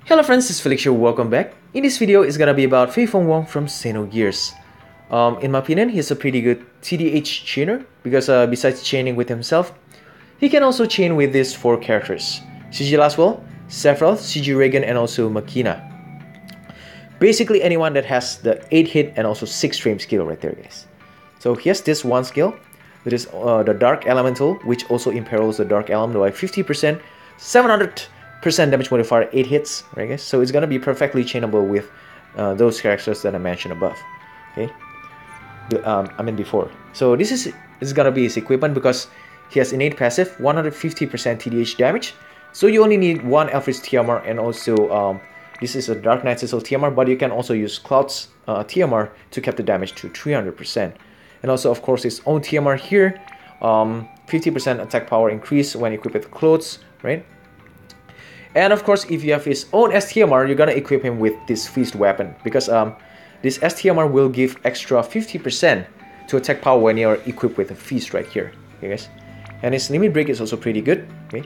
Hello friends, this is Felix here, welcome back. In this video, it's gonna be about Fei Fong Wong from Xenogears. In my opinion, he's a pretty good TDH chainer because besides chaining with himself, he can also chain with these 4 characters. CG Laswell, Sephiroth, CG Reagan, and also Makina. Basically anyone that has the 8 hit and also 6 frame skill right there, guys. So he has this one skill, that is the Dark Elemental, which also imperils the Dark Element by 50%, 700% damage modifier, 8 hits, right guys? So it's gonna be perfectly chainable with those characters that I mentioned above, okay? I mean before. So this is gonna be his equipment because he has innate passive, 150% TDH damage. So you only need 1 Alphys TMR and also this is a Dark Knight Sizzle TMR, but you can also use Cloud's TMR to cap the damage to 300%. And also of course his own TMR here, 50% attack power increase when equipped with clothes, right? And of course, if you have his own STMR, you're gonna equip him with this Feast weapon because this STMR will give extra 50% to attack power when you're equipped with a Feast right here, okay guys? And his limit break is also pretty good, okay?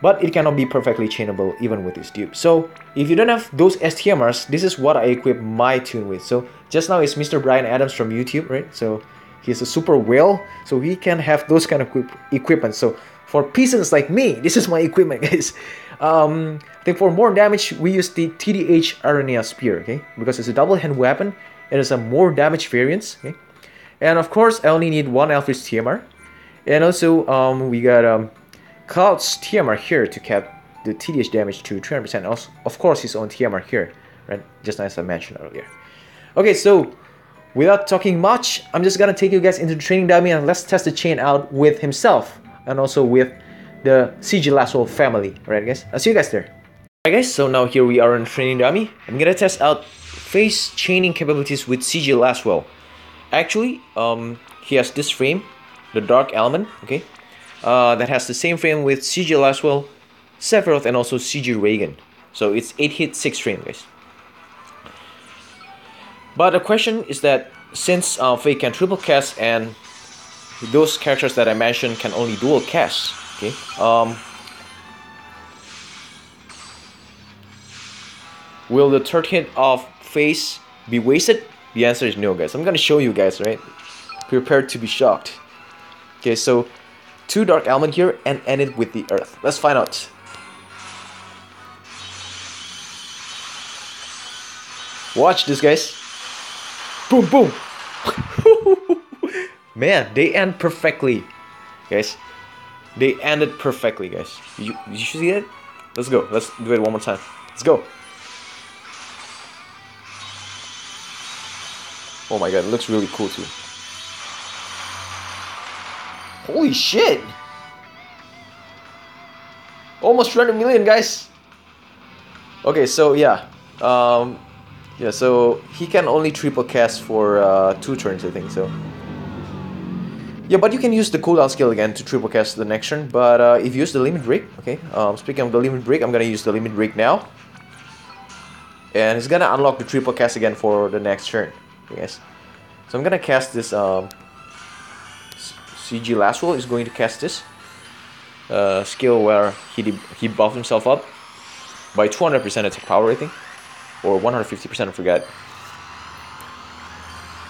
But it cannot be perfectly chainable even with this dupe. So if you don't have those STMRs, this is what I equip my tune with. So just now is Mr. Brian Adams from YouTube, right? So he's a super whale, so he can have those kind of equipment. So for peasants like me, this is my equipment, guys. I think for more damage, we use the TDH Arania Spear, okay? Because it's a double hand weapon, it is a more damage variance, okay? And of course, I only need 1 Alphys TMR. And also, we got Cloud's TMR here to cap the TDH damage to 300%. Also, of course, his own TMR here, right? Just as I mentioned earlier. Okay, so without talking much, I'm just gonna take you guys into the training dummy and let's test the chain out with himself and also with the CG Laswell family. Alright guys, I'll see you guys there. Alright guys, so now here we are in training dummy. I'm gonna test out face chaining capabilities with CG Laswell. Actually, he has this frame, the Dark Element, okay? That has the same frame with CG Laswell, Sephiroth, and also CG Reagan. So it's 8 hit, 6 frame, guys. But the question is that since Fei can triple cast and those characters that I mentioned can only dual cast, okay? Will the third hit of Face be wasted? The answer is no, guys. I'm gonna show you guys, right? Prepare to be shocked. Okay, so 2 Dark Element here and end it with the Earth. Let's find out. Watch this, guys. Boom, boom. Man, they end perfectly, guys. They ended perfectly, guys. You see it? Let's go. Let's do it one more time. Let's go. Oh my god, it looks really cool too. Holy shit! Almost 300 million, guys. Okay, so yeah. Yeah, so he can only triple cast for 2 turns, I think, so. Yeah, but you can use the cooldown skill again to triple cast the next turn, but if you use the limit break, okay, speaking of the limit break, I'm gonna use the limit break now. And it's gonna unlock the triple cast again for the next turn, okay, guys. So I'm gonna cast this, CG Laswell is going to cast this skill where he buffed himself up by 200% attack power, I think. Or 150%, I forgot.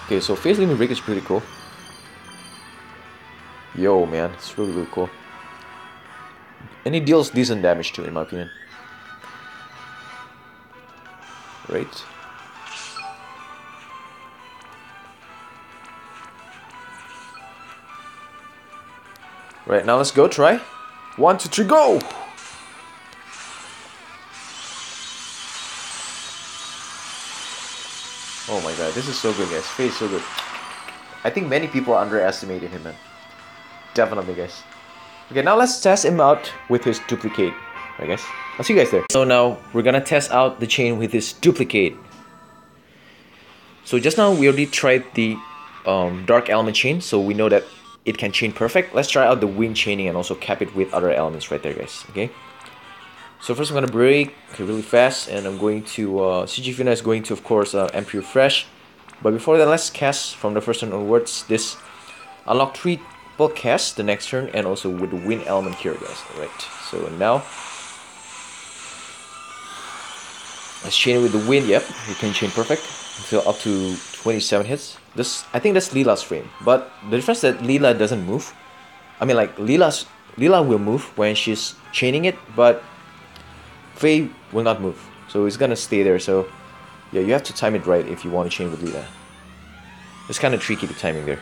Okay, so Face Limit Break is pretty cool. Yo, man, it's really, really cool. And it deals decent damage too, in my opinion. Right. Right, now let's go, try. 1, 2, 3, go! Oh my god, this is so good, guys. Face so good. I think many people underestimated him, man. Definitely, guys. Okay, now let's test him out with his duplicate. Right, guys? I'll see you guys there. So now we're gonna test out the chain with his duplicate. So just now we already tried the Dark Element chain, so we know that it can chain perfect. Let's try out the wind chaining and also cap it with other elements right there, guys. Okay. So first I'm gonna break really fast, and I'm going to CG Fina is going to, of course, MP refresh. But before that, let's cast from the first turn onwards this unlock 3 cast the next turn, and also with the wind element here, guys. Alright, so now Let's chain it with the wind. Yep, you can chain perfect until up to 27 hits. This, I think that's Leela's frame, but the difference that Leela doesn't move. I mean, like Leela will move when she's chaining it, but Fei will not move, so it's gonna stay there. So yeah, you have to time it right if you want to chain with Leela. It's kind of tricky, the timing there.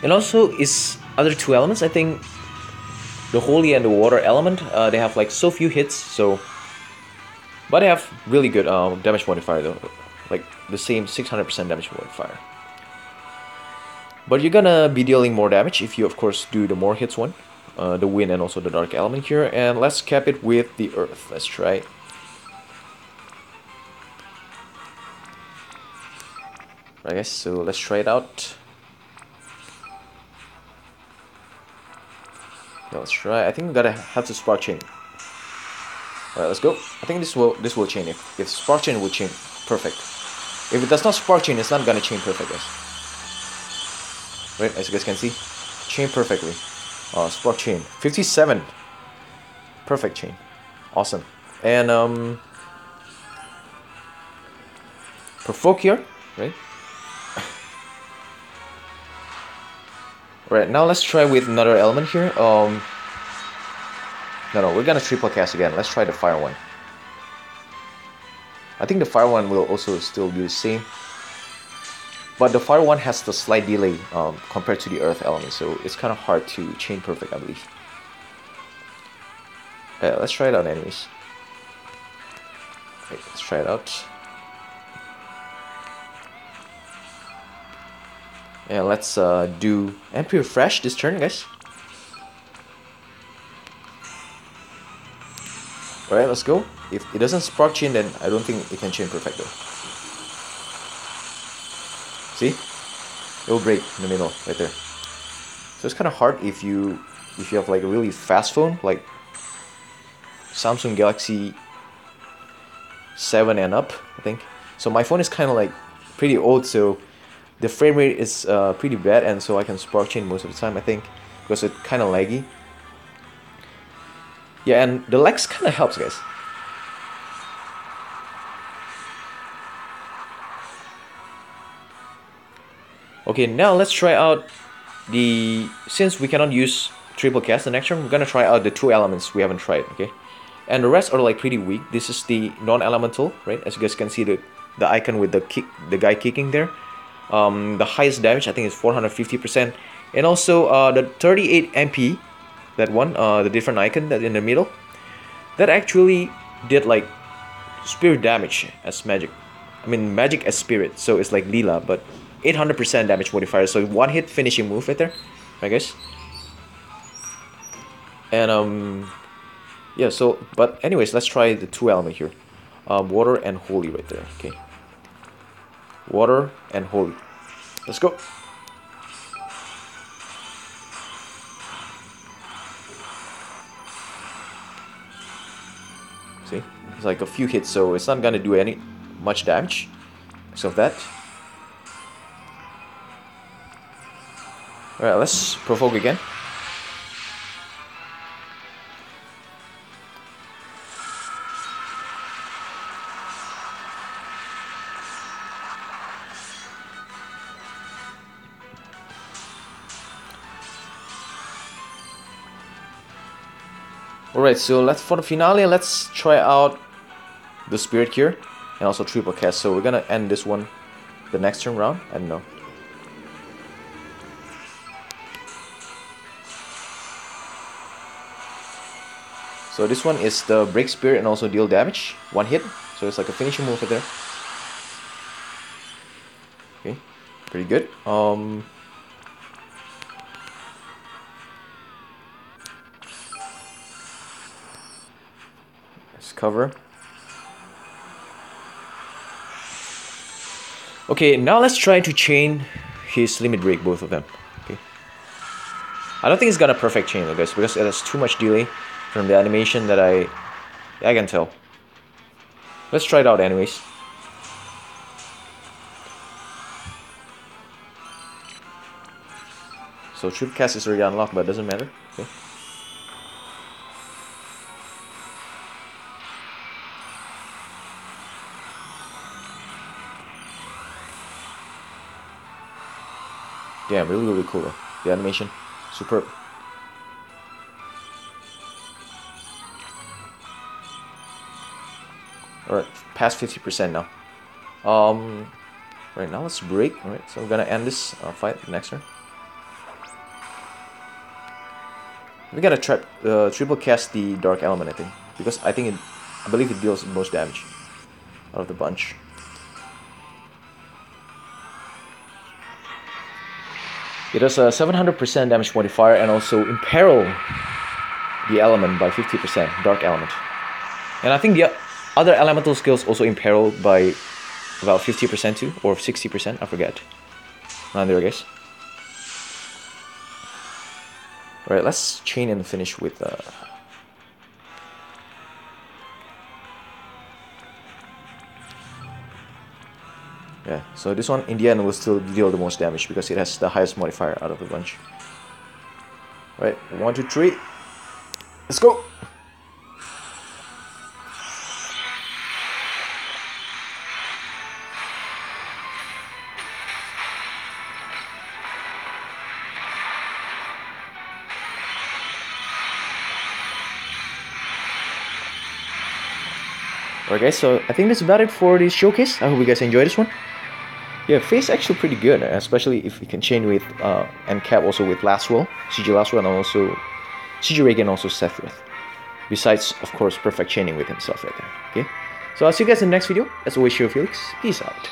And also, is other two elements, I think the holy and the water element, they have like so few hits, so but they have really good damage modifier though, like the same 600% damage modifier. But you're gonna be dealing more damage if you of course do the more hits one, the wind and also the dark element here. And let's cap it with the earth. Let's try. Right guys, so let's try it out. Yeah, let's try. I think we gotta have to spark chain. Alright, let's go. I think this will chain. If spark chain will chain, perfect. If it does not spark chain, it's not gonna chain perfect, guys. Right, as you guys can see, chain perfectly. Spark chain 57. Perfect chain. Awesome. And provoke here, right? Alright, now let's try with another element here. No, we're gonna triple cast again. Let's try the fire one. I think the fire one will also still do the same, but the fire one has the slight delay compared to the earth element, so it's kind of hard to chain perfect, I believe. Let's try it out anyways. Okay, let's try it out. And let's do MP refresh this turn, guys. Alright, let's go. If it doesn't spark chain, then I don't think it can chain perfect though. See? It will break in the middle, right there. So it's kind of hard if you have like a really fast phone, like Samsung Galaxy 7 and up, I think. So my phone is kind of like pretty old, so the frame rate is pretty bad, and so I can spark chain most of the time, I think, because it's kind of laggy. Yeah, and the lags kind of helps, guys. Okay, now let's try out the, since we cannot use triple cast the next turn, we're gonna try out the two elements we haven't tried, okay? And the rest are like pretty weak. This is the non-elemental, right? As you guys can see, the icon with the guy kicking there. The highest damage I think is 450%, and also the 38 MP, that one, the different icon that in the middle, that actually did like spirit damage as magic. I mean magic as spirit, so it's like Leela, but 800% damage modifier, so one hit finishing move right there, right guys? And yeah, so but anyways, let's try the two element here, water and holy right there. Okay, water and holy. Let's go. See, it's like a few hits, so it's not gonna do any much damage because of that. Alright, let's provoke again. Alright, so for the finale, let's try out the spirit here and also triple cast. So we're gonna end this one the next turn round. I don't know. So this one is the break spirit and also deal damage, one hit. So it's like a finishing move right there. Okay, pretty good. Let's cover. Okay, now let's try to chain his limit break, both of them. Okay, I don't think it's got a perfect chain though, guys, because it has too much delay from the animation that I can tell. Let's try it out anyways. So triple cast is already unlocked, but it doesn't matter. Okay. Damn, really cool though. The animation, superb. Alright, past 50% now. Right now let's break. Alright, so I'm gonna end this fight next turn. We gotta try triple cast the dark element, I think, because I believe it deals the most damage out of the bunch. It does a 700% damage modifier and also imperil the element by 50%, dark element. And I think the other elemental skills also imperil by about 50% too, or 60%, I forget. Around there, I guess. Alright, let's chain and finish with yeah, so this one in the end will still deal the most damage because it has the highest modifier out of the bunch. Right, 1, 2, 3. Let's go! Alright guys, so I think that's about it for this showcase. I hope you guys enjoyed this one. Yeah, Fei's actually pretty good, especially if you can chain with and cap also with laswell, CG laswell, and also CG Reagan and also Sephiroth. Besides, of course, perfect chaining with himself right there. Okay, so I'll see you guys in the next video. As always, your Felix. Peace out.